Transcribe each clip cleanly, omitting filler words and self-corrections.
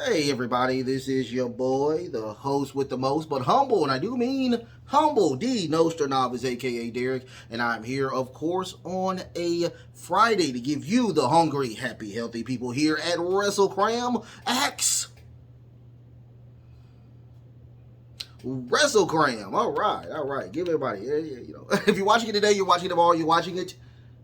Hey everybody, this is your boy, the host with the most, but humble, and I do mean humble, the Nostradamus, aka Derek, and I'm here, of course, on a Friday to give you the hungry, happy, healthy people here at Wrestlekram X Wrestlekram. All right. Give everybody, if you're watching it today, you're watching it tomorrow, you're watching it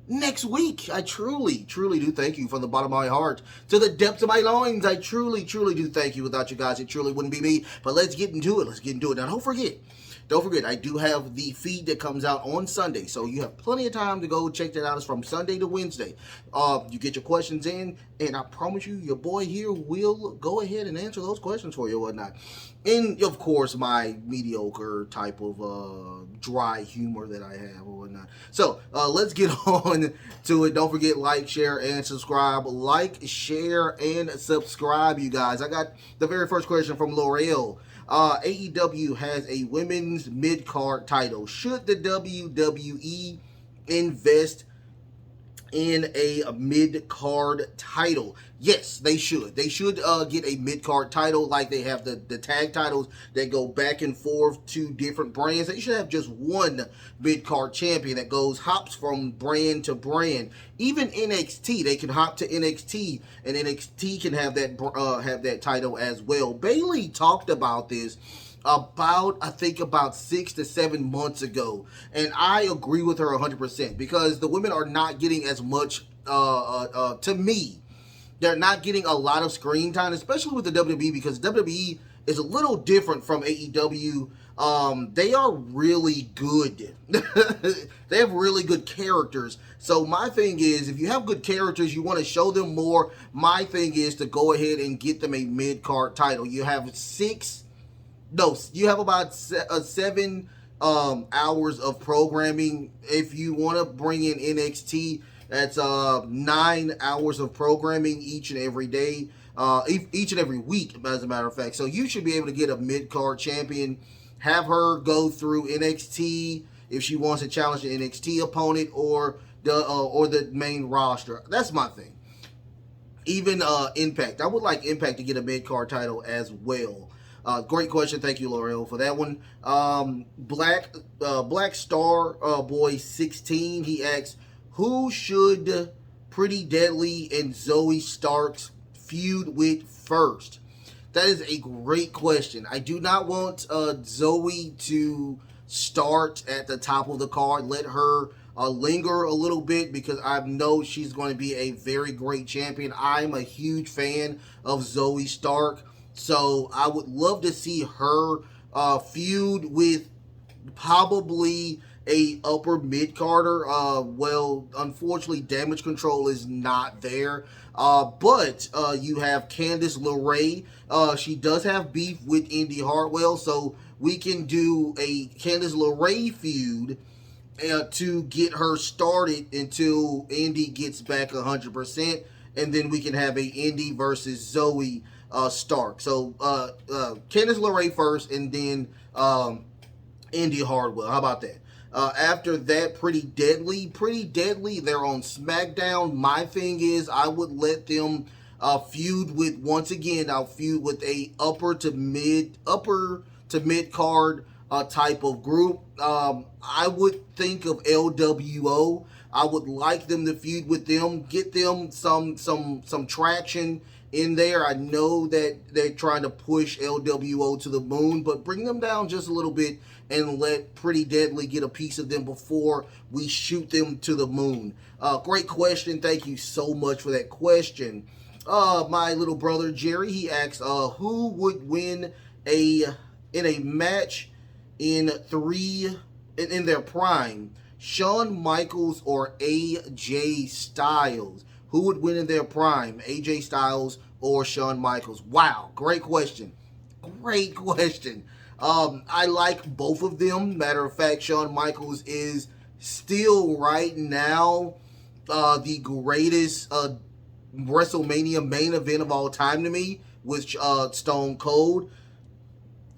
next week. I truly, truly do thank you from the bottom of my heart to the depths of my loins. I truly, truly do thank you. Without you guys, it truly wouldn't be me. But let's get into it. Now, don't forget, I do have the feed that comes out on Sunday, so you have plenty of time to go check that out. It's from Sunday to Wednesday. You get your questions in, and I promise you, your boy here will go ahead and answer those questions for you and whatnot. And, of course, my mediocre type of dry humor that I have or whatnot. So, let's get on to it. Don't forget, like, share, and subscribe. Like, share, and subscribe, you guys. I got the very first question from L'Oreal. AEW has a women's mid-card title. Should the WWE invest in a mid-card title? Yes, they should. They should get a mid-card title like they have the tag titles that go back and forth to different brands. They should have just one mid-card champion that hops from brand to brand. Even NXT, they can hop to NXT, and NXT can have that title as well. Bayley talked about this I think about 6 to 7 months ago, and I agree with her 100% because the women are not getting as much. To me, they're not getting a lot of screen time, especially with the WWE, because WWE is a little different from AEW. They are really good. They have really good characters. So my thing is, if you have good characters, you want to show them more. My thing is to go ahead and get them a mid-card title. You have you have about 7 hours of programming. If you want to bring in NXT, that's 9 hours of programming each and every day, each and every week, as a matter of fact. So you should be able to get a mid-card champion, have her go through NXT if she wants to challenge the NXT opponent or the main roster. That's my thing. Even Impact. I would like Impact to get a mid-card title as well. Great question. Thank you, L'Oreal, for that one. Black Star Boy 16, he asks, who should Pretty Deadly and Zoe Starks feud with first? That is a great question. I do not want Zoe to start at the top of the card. Let her linger a little bit because I know she's going to be a very great champion. I'm a huge fan of Zoe Stark. So I would love to see her feud with probably a upper mid-carder. Unfortunately, Damage Control is not there. But you have Candice LeRae. She does have beef with Indy Hartwell, so we can do a Candice LeRae feud to get her started until Indy gets back 100%, and then we can have a Indy versus Zoe Stark. So Candice LeRae first, and then Indy Hartwell. How about that? After that, Pretty Deadly. They're on SmackDown. My thing is, I would let them feud with, once again, I'll feud with a upper to mid card type of group. I would think of LWO. I would like them to feud with them, get them some traction in there. I know that they're trying to push LWO to the moon, but bring them down just a little bit and let Pretty Deadly get a piece of them before we shoot them to the moon. Great question. Thank you so much for that question. My little brother Jerry, he asks, who would win in a match in their prime? Shawn Michaels or AJ Styles? Who would win in their prime, AJ Styles or Shawn Michaels? Wow, great question. I like both of them. Matter of fact, Shawn Michaels is still right now the greatest WrestleMania main event of all time to me with Stone Cold.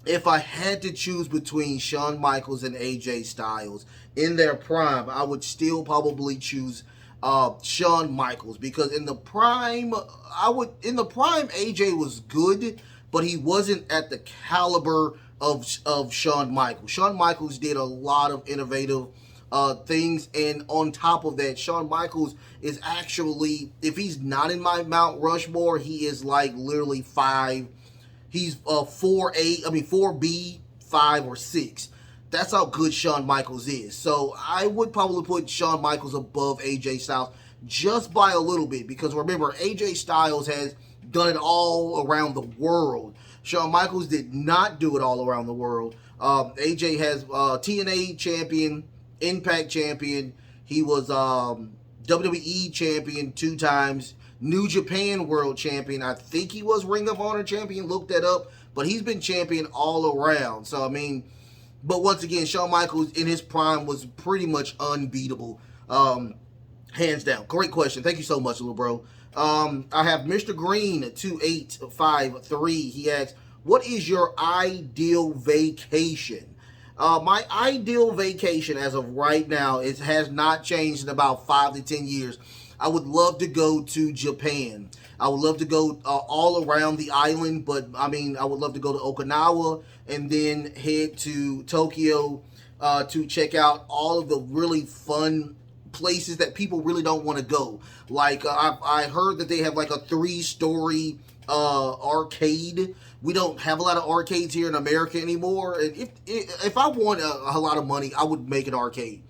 If I had to choose between Shawn Michaels and AJ Styles in their prime, I would still probably choose Shawn Michaels, because in the prime, AJ was good, but he wasn't at the caliber of Shawn Michaels. Shawn Michaels did a lot of innovative things, and on top of that, Shawn Michaels is actually, if he's not in my Mount Rushmore, he is like literally 5. He's 4A, 4B, 5 or 6. That's how good Shawn Michaels is. So I would probably put Shawn Michaels above AJ Styles just by a little bit, because remember, AJ Styles has done it all around the world. Shawn Michaels did not do it all around the world. AJ has TNA champion, Impact champion. He was WWE champion 2 times. New Japan World Champion. I think he was Ring of Honor Champion. Look that up. But he's been champion all around. So, I mean, but once again, Shawn Michaels in his prime was pretty much unbeatable. Hands down. Great question. Thank you so much, little bro. I have Mr. Green 2853. He asks, what is your ideal vacation? My ideal vacation as of right now has not changed in about 5 to 10 years. I would love to go to Japan. I would love to go all around the island, but I mean, I would love to go to Okinawa and then head to Tokyo to check out all of the really fun places that people really don't want to go. Like I heard that they have like a 3-story arcade. We don't have a lot of arcades here in America anymore. And if I want a lot of money, I would make an arcade.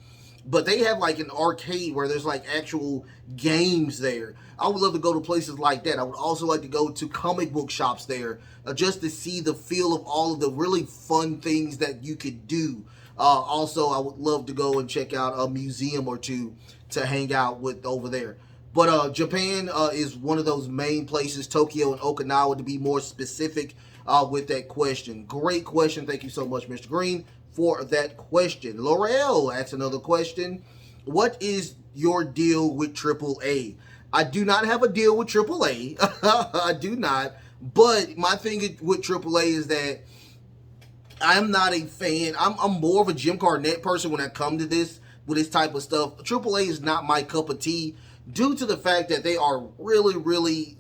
But they have like an arcade where there's like actual games there. I would love to go to places like that. I would also like to go to comic book shops there just to see the feel of all of the really fun things that you could do. Also, I would love to go and check out a museum or two to hang out with over there. But Japan is one of those main places, Tokyo and Okinawa to be more specific with that question. Great question. Thank you so much, Mr. Green, for that question. L'Oreal asks another question. What is your deal with AAA? I do not have a deal with AAA. I do not. But my thing with AAA is that I'm not a fan. I'm more of a Jim Cornette person when I come to this, with this type of stuff. AAA is not my cup of tea due to the fact that they are really, really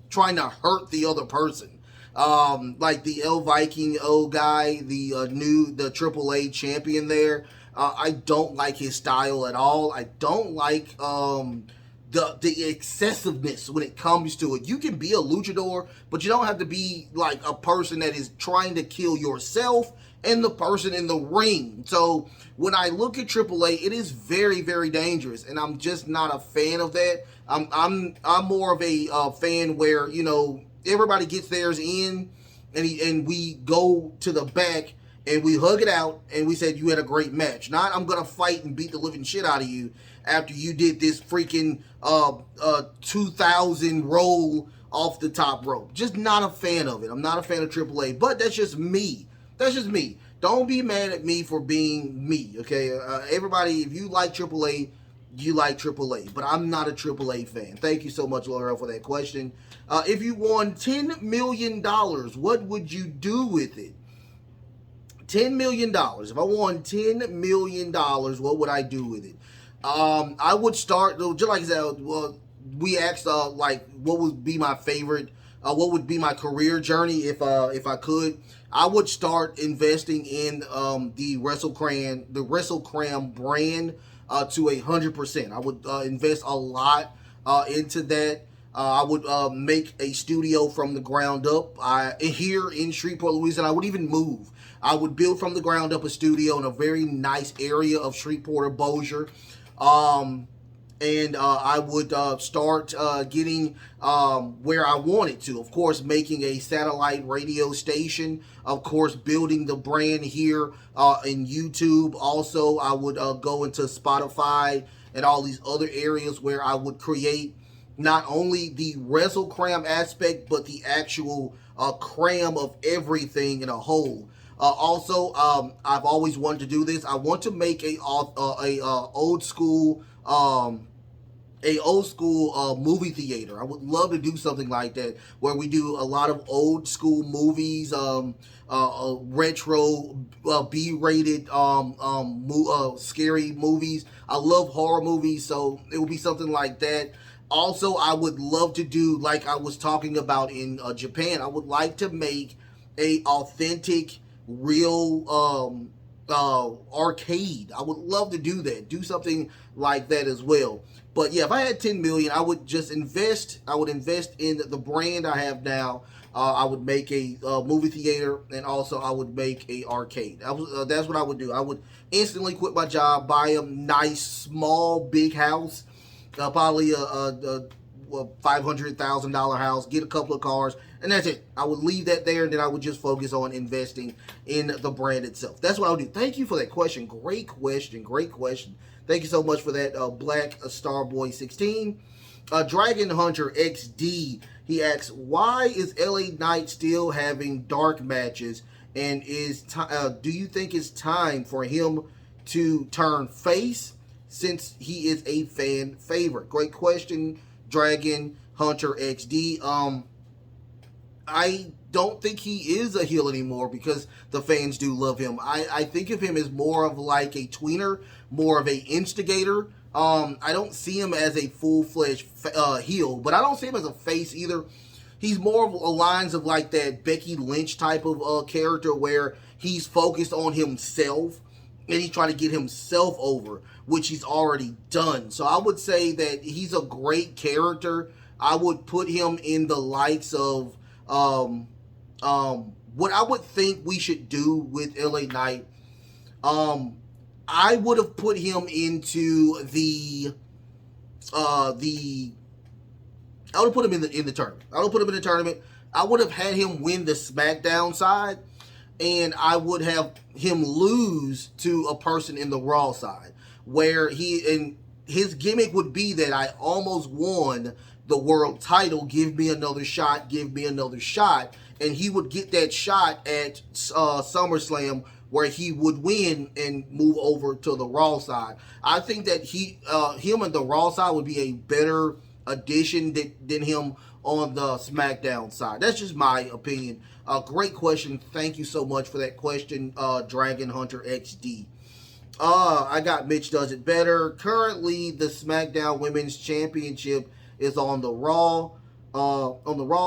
trying to hurt the other person. Like the El Viking O guy, the AAA champion there. I don't like his style at all. I don't like the excessiveness when it comes to it. You can be a luchador, but you don't have to be like a person that is trying to kill yourself and the person in the ring. So when I look at AAA, it is very, very dangerous, and I'm just not a fan of that. I'm more of a fan where, you know, everybody gets theirs in, and we go to the back and we hug it out and we said you had a great match. Not I'm gonna fight and beat the living shit out of you after you did this freaking 2000 roll off the top rope. Just not a fan of it. I'm not a fan of AAA, but that's just me. That's just me. Don't be mad at me for being me, okay? Everybody, if you like AAA, you like AAA, but I'm not a AAA fan. Thank you so much, Laura, for that question. If you won $10 million, what would you do with it? $10 million. If I won $10 million, what would I do with it? I would start, just like I said, well, we asked, like, what would be my favorite, what would be my career journey if I could. I would start investing in the Wrestlekram brand to 100%. I would invest a lot into that. I would make a studio from the ground up here in Shreveport, Louisiana. I would even move. I would build from the ground up a studio in a very nice area of Shreveport or Bossier. And I would start getting where I wanted to. Of course, making a satellite radio station. Of course, building the brand here in YouTube. Also, I would go into Spotify and all these other areas where I would create not only the Wrestlekram aspect, but the actual cram of everything in a whole. Also, I've always wanted to do this. I want to make a old school a old school movie theater. I would love to do something like that where we do a lot of old school movies, retro, B-rated, scary movies. I love horror movies, so it would be something like that. Also, I would love to do, like I was talking about in Japan, I would like to make a authentic, real arcade. I would love to do that. Do something like that as well. But yeah, if I had 10 million, I would just invest. I would invest in the brand I have now. I would make a movie theater, and also I would make a arcade. That's what I would do. I would instantly quit my job, buy a nice, small, big house, probably a $500,000 house, get a couple of cars, and that's it. I would leave that there, and then I would just focus on investing in the brand itself. That's what I would do. Thank you for that question. Great question. Great question. Thank you so much for that, Black Starboy 16. Dragon Hunter XD, he asks, why is LA Knight still having dark matches, and do you think it's time for him to turn face since he is a fan favorite? Great question, Dragon Hunter XD. I don't think he is a heel anymore because the fans do love him. I think of him as more of like a tweener, more of a instigator. I don't see him as a full-fledged heel, but I don't see him as a face either. He's more of a lines of like that Becky Lynch type of character where he's focused on himself and he's trying to get himself over, which he's already done. So I would say that he's a great character. I would put him in the likes of what I would think we should do with LA Knight. I would have put him into I would have put him in the tournament. I would have put him in the tournament. I would have had him win the SmackDown side, and I would have him lose to a person in the Raw side, where his gimmick would be that I almost won the world title. Give me another shot. Give me another shot, and he would get that shot at SummerSlam, where he would win and move over to the Raw side. I think that him and the Raw side would be a better addition than him on the SmackDown side. That's just my opinion. Great question. Thank you so much for that question, Dragon Hunter XD. I got Mitch Does It Better. Currently, the SmackDown Women's Championship is on the Raw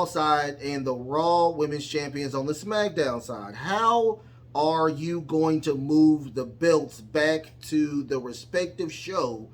side, and the Raw Women's Champions on the SmackDown side. How are you going to move the belts back to the respective show,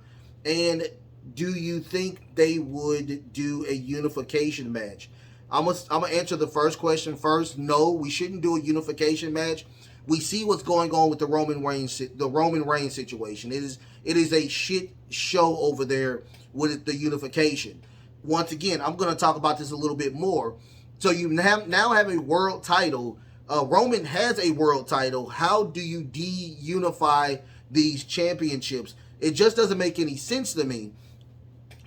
and do you think they would do a unification match? I'm gonna answer the first question first. No, we shouldn't do a unification match. We see what's going on with the Roman Reigns situation. It is a shit show over there with the unification. Once again, I'm going to talk about this a little bit more. So you now have a world title. Roman has a world title. How do you de-unify these championships? It just doesn't make any sense to me.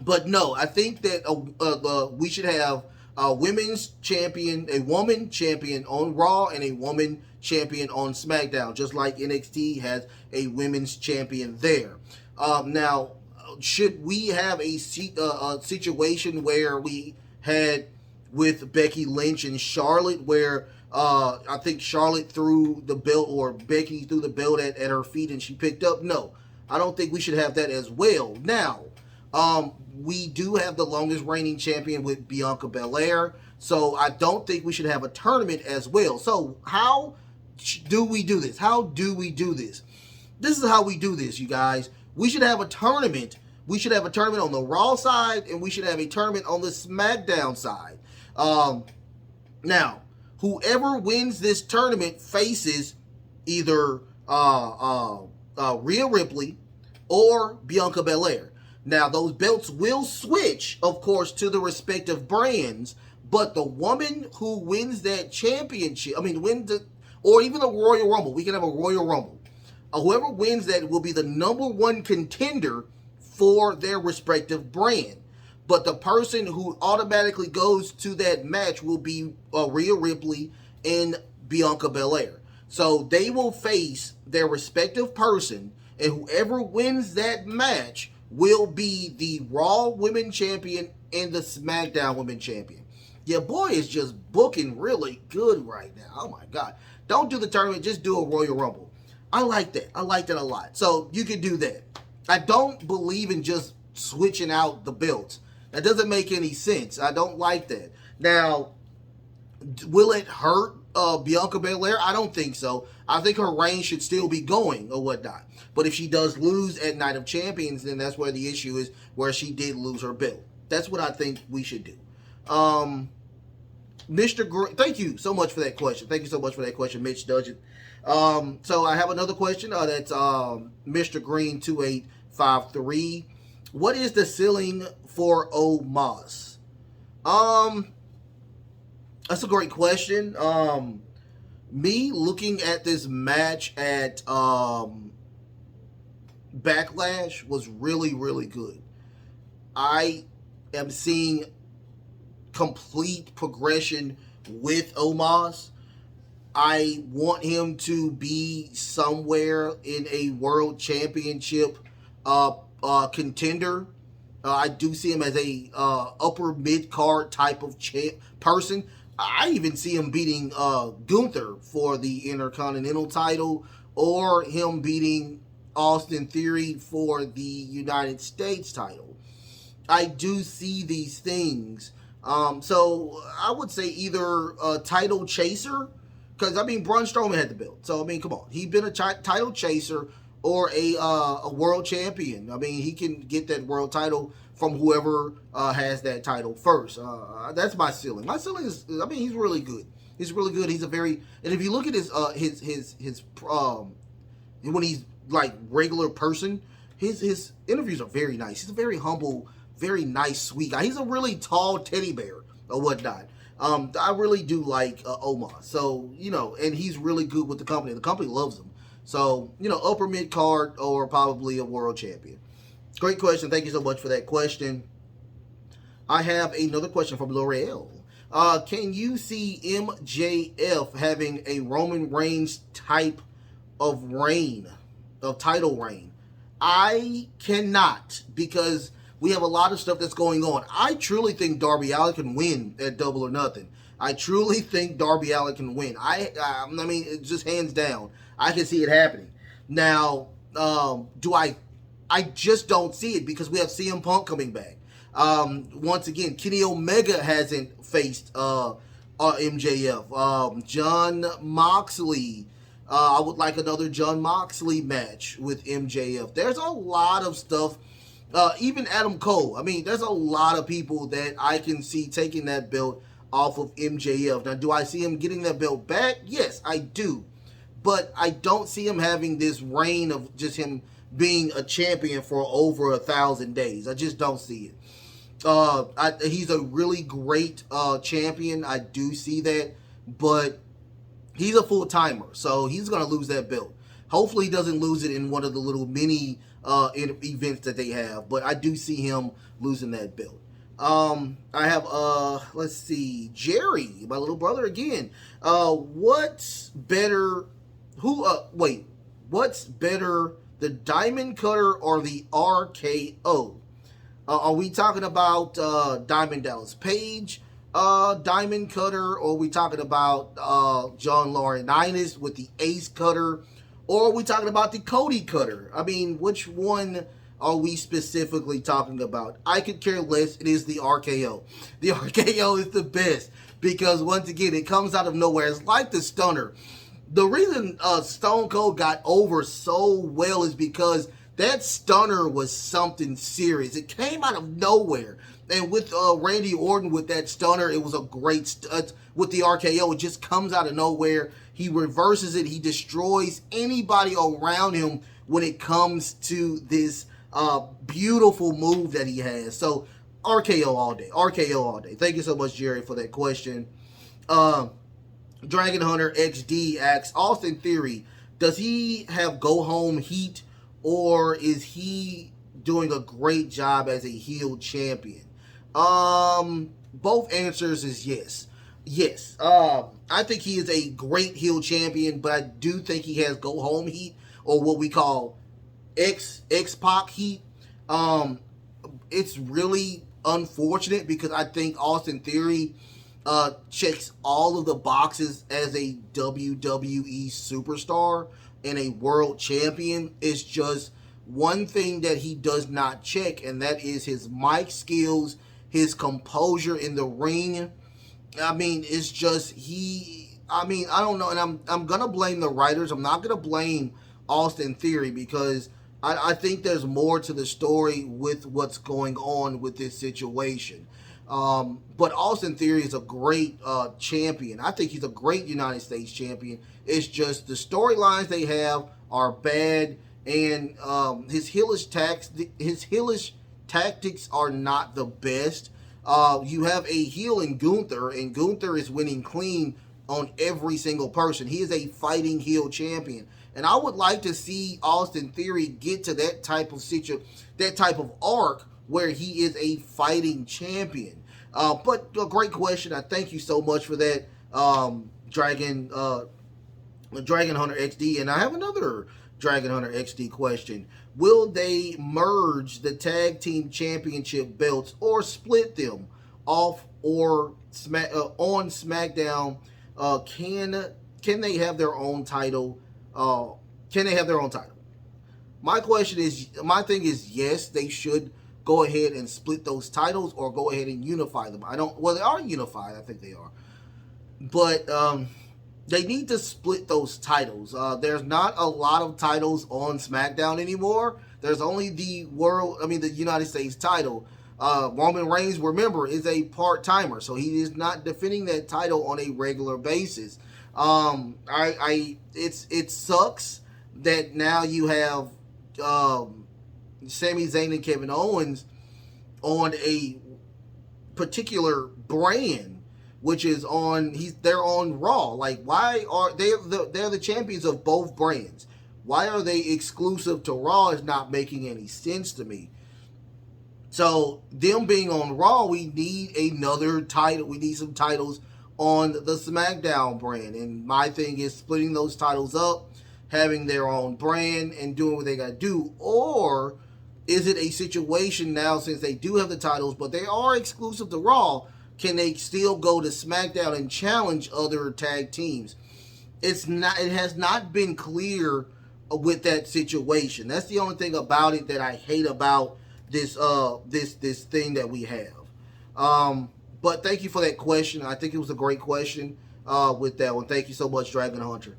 But no, I think that we should have a women's champion, a woman champion on Raw, and a woman champion on SmackDown, just like NXT has a women's champion there. Now, should we have a situation where we had with Becky Lynch and Charlotte, where I think Charlotte threw the belt, or Becky threw the belt at her feet and she picked up? No, I don't think we should have that as well. Now, we do have the longest reigning champion with Bianca Belair, so I don't think we should have a tournament as well. So how do we do this? How do we do this? This is how we do this, you guys. We should have a tournament. We should have a tournament on the Raw side, and we should have a tournament on the SmackDown side. Now, whoever wins this tournament faces either Rhea Ripley or Bianca Belair. Now, those belts will switch, of course, to the respective brands, but the woman who wins that championship, or even a Royal Rumble, we can have a Royal Rumble. Whoever wins that will be the number one contender for their respective brand. But the person who automatically goes to that match will be Rhea Ripley and Bianca Belair. So they will face their respective person, and whoever wins that match will be the Raw Women Champion and the SmackDown Women Champion. Your boy is just booking really good right now. Oh my God. Don't do the tournament, just do a Royal Rumble. I like that. I like that a lot. So you can do that. I don't believe in just switching out the belts. That doesn't make any sense. I don't like that. Now, will it hurt Bianca Belair? I don't think so. I think her reign should still be going or whatnot. But if she does lose at Night of Champions, then that's where the issue is, where she did lose her belt. That's what I think we should do. Mr. Green, thank you so much for that question. Thank you so much for that question, Mitch Dudgeon. So I have another question. That's Mr. Green 2853. What is the ceiling for Omos? That's a great question. Me looking at this match at Backlash was really, really good. I am seeing complete progression with Omos. I want him to be somewhere in a world championship contender. I do see him as a upper mid card type of person. I even see him beating Gunther for the Intercontinental title, or him beating Austin Theory for the United States title. I do see these things. So I would say either a title chaser, because I mean Braun Strowman had the belt. So I mean, come on, he's been a title chaser, or a world champion. I mean, he can get that world title from whoever has that title first. That's my ceiling. My ceiling is, I mean, he's really good. He's really good. He's a very, and if you look at his when he's like regular person, his interviews are very nice. He's a very humble, very nice, sweet guy. He's a really tall teddy bear or whatnot. I really do like Omos. So, you know, and he's really good with the company. The company loves him. So, you know, upper mid card or probably a world champion. Great question. Thank you so much for that question. I have another question from L'Oreal. Can you see MJF having a Roman Reigns type of reign, of title reign? I cannot, because we have a lot of stuff that's going on. I truly think Darby Allin can win at Double or Nothing. I truly think Darby Allin can win. I mean, it's just hands down. I can see it happening. Now, I just don't see it because we have CM Punk coming back. Once again, Kenny Omega hasn't faced MJF. John Moxley. I would like another John Moxley match with MJF. There's a lot of stuff. Even Adam Cole. I mean, there's a lot of people that I can see taking that belt off of MJF. Now, do I see him getting that belt back? Yes, I do. But I don't see him having this reign of just him being a champion for over 1,000 days. I just don't see it. He's a really great champion. I do see that. But he's a full-timer, so he's going to lose that belt. Hopefully he doesn't lose it in one of the little mini events that they have. But I do see him losing that belt. I have, let's see, Jerry, my little brother again. What's better, what's better, the Diamond Cutter or the RKO? Are we talking about Diamond Dallas Page, Diamond Cutter, or are we talking about John Laurinaitis with the Ace Cutter, or are we talking about the Cody Cutter? I mean, which one are we specifically talking about? I could care less. It is the RKO. The RKO is the best because, once again, it comes out of nowhere. It's like the Stunner. The reason Stone Cold got over so well is because that Stunner was something serious. It came out of nowhere. And with Randy Orton with that Stunner, it was a great with the RKO. It just comes out of nowhere. He reverses it. He destroys anybody around him when it comes to this beautiful move that he has. So RKO all day. RKO all day. Thank you so much, Jerry, for that question. Dragon Hunter XD asks, Austin Theory, does he have go home heat, or is he doing a great job as a heel champion? Both answers is yes. Yes. I think he is a great heel champion, but I do think he has go home heat, or what we call X-Pac heat. Um, it's really unfortunate because I think Austin Theory checks all of the boxes as a WWE superstar and a world champion. It's just one thing that he does not check, and that is his mic skills, his composure in the ring. I mean, it's just he. I mean, I don't know, and I'm gonna blame the writers. I'm not gonna blame Austin Theory because I think there's more to the story with what's going on with this situation. But Austin Theory is a great champion. I think he's a great United States champion. It's just the storylines they have are bad, and his heelish tactics are not the best. You have a heel in Gunther, and Gunther is winning clean on every single person. He is a fighting heel champion, and I would like to see Austin Theory get to that type of arc where he is a fighting champion. But a great question. I thank you so much for that, Dragon Hunter XD. And I have another Dragon Hunter XD question. Will they merge the tag team championship belts or split them off or on SmackDown? Can they have their own title? Can they have their own title? My thing is yes, they should go ahead and split those titles or go ahead and unify them. They are unified. I think they are, but they need to split those titles. There's not a lot of titles on SmackDown anymore. There's only the United States title. Roman Reigns, remember, is a part-timer, so he is not defending that title on a regular basis. It sucks that now you have Sami Zayn and Kevin Owens on a particular brand, which is they're on Raw. Like, why are they're the champions of both brands? Why are they exclusive to Raw is not making any sense to me. So them being on Raw, we need another title. We need some titles on the SmackDown brand. And my thing is splitting those titles up, having their own brand, and doing what they got to do. Or is it a situation now, since they do have the titles, but they are exclusive to Raw, can they still go to SmackDown and challenge other tag teams? It has not been clear with that situation. That's the only thing about it that I hate about this thing that we have. But thank you for that question. I think it was a great question with that one. Thank you so much, Dragon Hunter.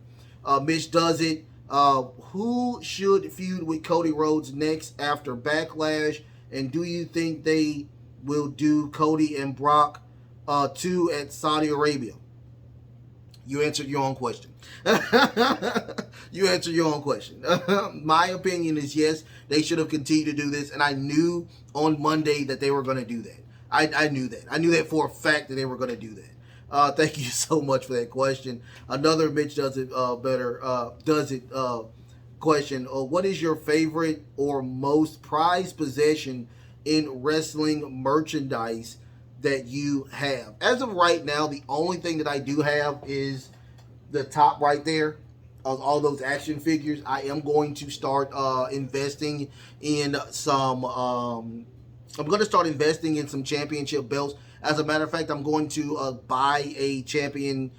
Mitch does it. Who should feud with Cody Rhodes next after Backlash? And do you think they will do Cody and Brock 2 at Saudi Arabia? You answered your own question. You answered your own question. My opinion is yes, they should have continued to do this, and I knew on Monday that they were going to do that. I knew that. I knew that for a fact that they were going to do that. Thank you so much for that question. Another Mitch does it better. Question. What is your favorite or most prized possession in wrestling merchandise that you have? As of right now, the only thing that I do have is the top right there of all those action figures. I am going to start investing in some. I'm going to start investing in some championship belts. As a matter of fact, I'm going to buy a championship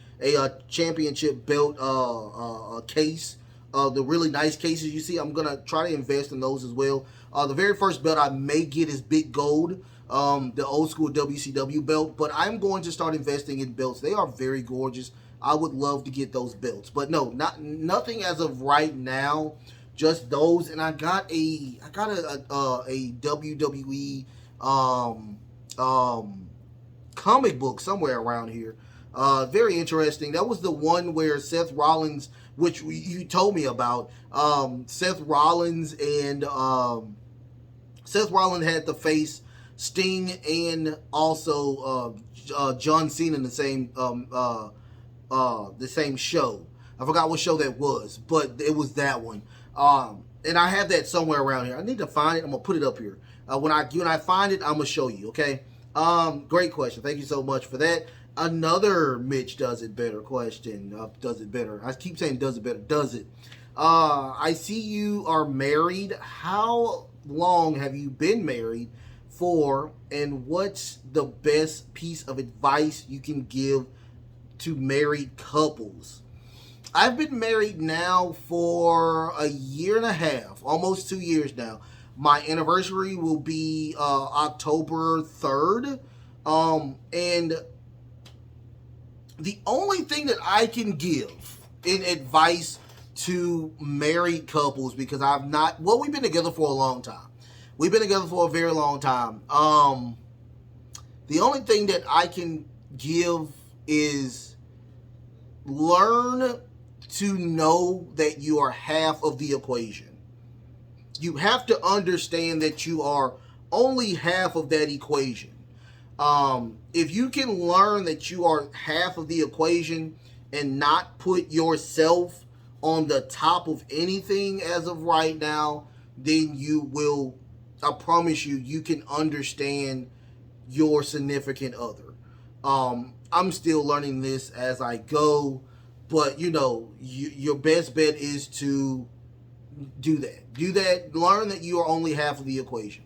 belt case. The really nice cases you see, I'm going to try to invest in those as well. The very first belt I may get is Big Gold, the old school WCW belt, but I'm going to start investing in belts. They are very gorgeous. I would love to get those belts, but no, nothing as of right now. Just those, and I got a WWE comic book somewhere around here. Very interesting. That was the one where Seth Rollins, which you told me about. Seth Rollins had to face Sting and also John Cena in the same show. I forgot what show that was, but it was that one. And I have that somewhere around here. I need to find it. I'm gonna put it up here. When I find it, I'm gonna show you. Okay. Great question. Thank you so much for that. Another Mitch does it better question. Does it better? I keep saying does it better. Does it? I see you are married. How long have you been married for, and what's the best piece of advice you can give to married couples? I've been married now for a year and a half, almost 2 years now. My anniversary will be October 3rd. And the only thing that I can give in advice to married couples, because we've been together for a long time. We've been together for a very long time. The only thing that I can give is learn to know that you are half of the equation. You have to understand that you are only half of that equation. If you can learn that you are half of the equation and not put yourself on the top of anything as of right now, then you will, I promise you, you can understand your significant other. I'm still learning this as I go, but your best bet is to do that. Learn that you are only half of the equation.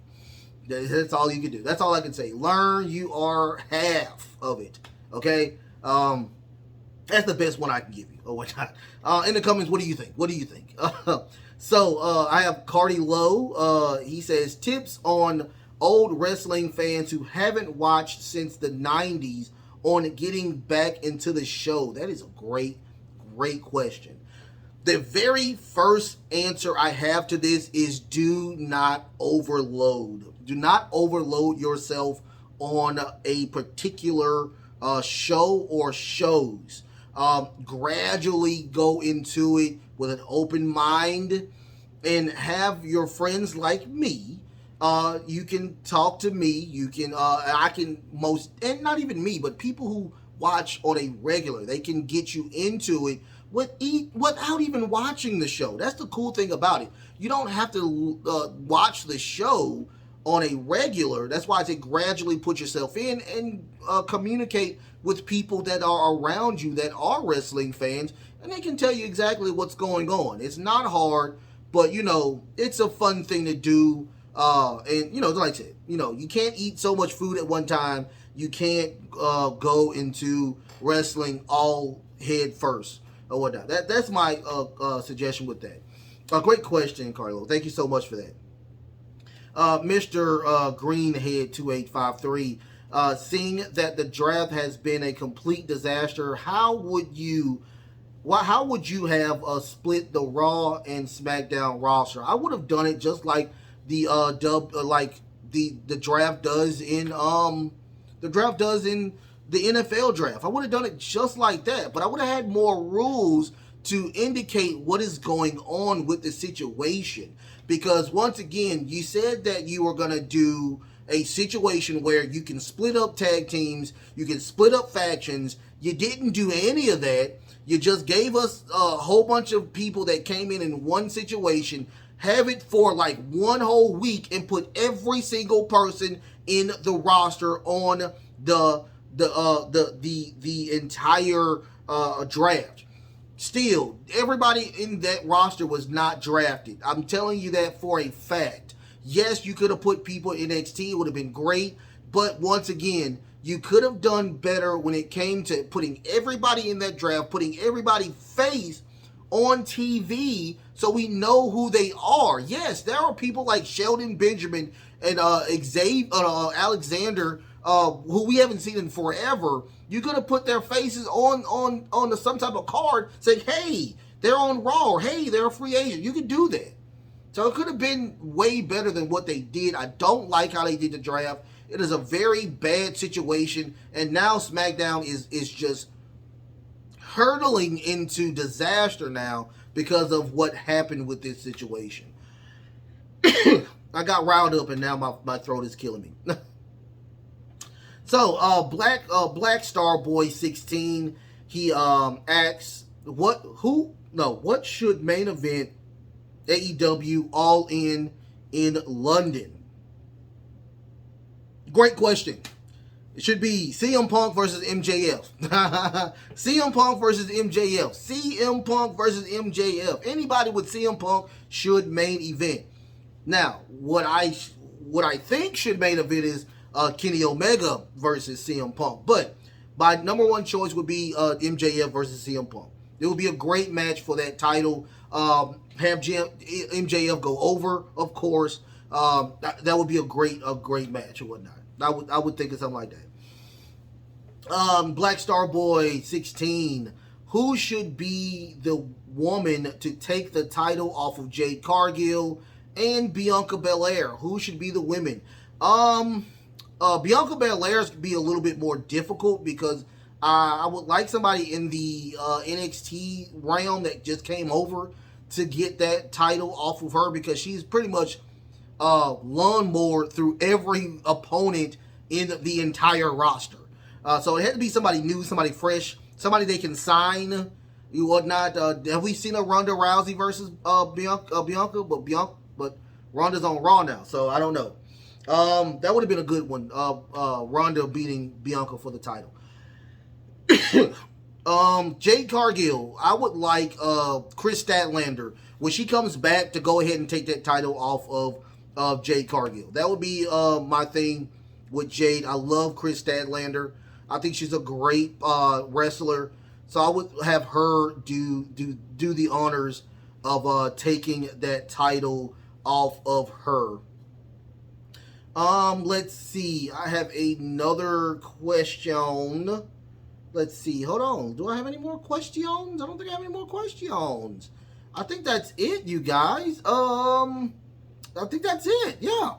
That's all you can do. That's all I can say. Learn you are half of it. Okay? That's the best one I can give you. Oh, what not? In the comments, what do you think? So I have Cardi Low. He says, tips on old wrestling fans who haven't watched since the 90s on getting back into the show. That is a great question. The very first answer I have to this is do not overload. Do not overload yourself on a particular show or shows. Gradually go into it with an open mind and have your friends like me. You can talk to me. You can, and not even me, but people who watch on a regular, they can get you into it without even watching the show. That's the cool thing about it. You don't have to watch the show on a regular. That's why I say gradually put yourself in and communicate with people that are around you that are wrestling fans, and they can tell you exactly what's going on. It's not hard, but it's a fun thing to do. And like I said, you can't eat so much food at one time. You can't go into wrestling all head first or whatnot. That's my suggestion with that. A great question, Carlo. Thank you so much for that. Mr. Greenhead 2853, seeing that the draft has been a complete disaster, how would you have split the Raw and SmackDown roster? I would have done it just like the the draft does in the NFL draft. I would have done it just like that, but I would have had more rules to indicate what is going on with the situation. Because once again, you said that you were going to do a situation where you can split up tag teams, you can split up factions. You didn't do any of that. You just gave us a whole bunch of people that came in one situation, have it for like one whole week, and put every single person in the roster on the entire draft. Still, everybody in that roster was not drafted. I'm telling you that for a fact. Yes, you could have put people in NXT. It would have been great. But once again, you could have done better when it came to putting everybody in that draft, putting everybody face on TV so we know who they are. Yes, there are people like Sheldon Benjamin and Alexander, who we haven't seen in forever. You could have put their faces on some type of card saying, hey, they're on Raw, or hey, they're a free agent. You could do that. So it could have been way better than what they did. I don't like how they did the draft. It is a very bad situation. And now SmackDown is just hurtling into disaster now because of what happened with this situation. I got riled up and now my throat is killing me. So, Black Star Boy 16, he asks, what should main event AEW All In London? Great question. It should be CM Punk versus MJF. CM Punk versus MJF. CM Punk versus MJF. Anybody with CM Punk should main event. Now, what I think should main event is Kenny Omega versus CM Punk, but my number one choice would be MJF versus CM Punk. It would be a great match for that title. Have MJF go over, of course. That would be a great match or whatnot. I would think of something like that. Black Star Boy 16. Who should be the woman to take the title off of Jade Cargill and Bianca Belair? Who should be the women? Bianca Belair's could be a little bit more difficult because I would like somebody in the NXT realm that just came over to get that title off of her, because she's pretty much lawnmower through every opponent in the entire roster. So it had to be somebody new, somebody fresh, somebody they can sign, you whatnot. Have we seen a Ronda Rousey versus Bianca? But Ronda's on Raw now, so I don't know. That would have been a good one. Ronda beating Bianca for the title. Jade Cargill, I would like Chris Statlander when she comes back to go ahead and take that title off of Jade Cargill. That would be my thing with Jade. I love Chris Statlander. I think she's a great wrestler, so I would have her do the honors of taking that title off of her. Let's see. I have another question. Let's see. Hold on. Do I have any more questions? I don't think I have any more questions. I think that's it, you guys. I think that's it. Yeah.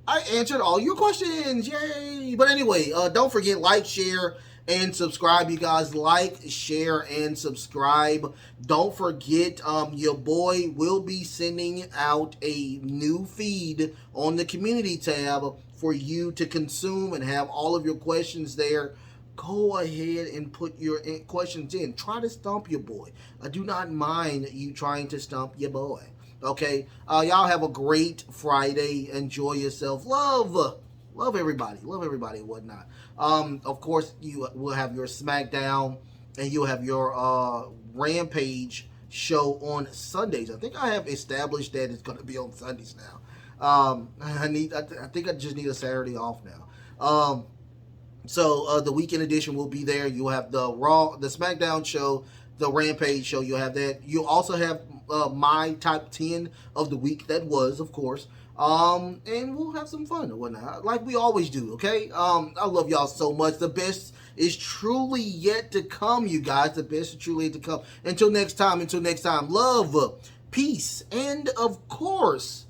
I answered all your questions. Yay. But anyway, don't forget, like, share, and subscribe, you guys. Like, share, and subscribe. Don't forget, your boy will be sending out a new feed on the community tab for you to consume and have all of your questions there. Go ahead and put your questions in. Try to stump your boy. I do not mind you trying to stump your boy. Okay? Y'all have a great Friday. Enjoy yourself. Love everybody. Love everybody and whatnot. Of course, you will have your SmackDown and you'll have your Rampage show on Sundays. I think I have established that it's going to be on Sundays now. I think I just need a Saturday off now. So the weekend edition will be there. You'll have the Raw, the SmackDown show, the Rampage show. You'll have that. You'll also have my top 10 of the week that was, of course. And we'll have some fun or whatnot, like we always do, okay? I love y'all so much. The best is truly yet to come, you guys. The best is truly yet to come. Until next time, love, peace, and of course,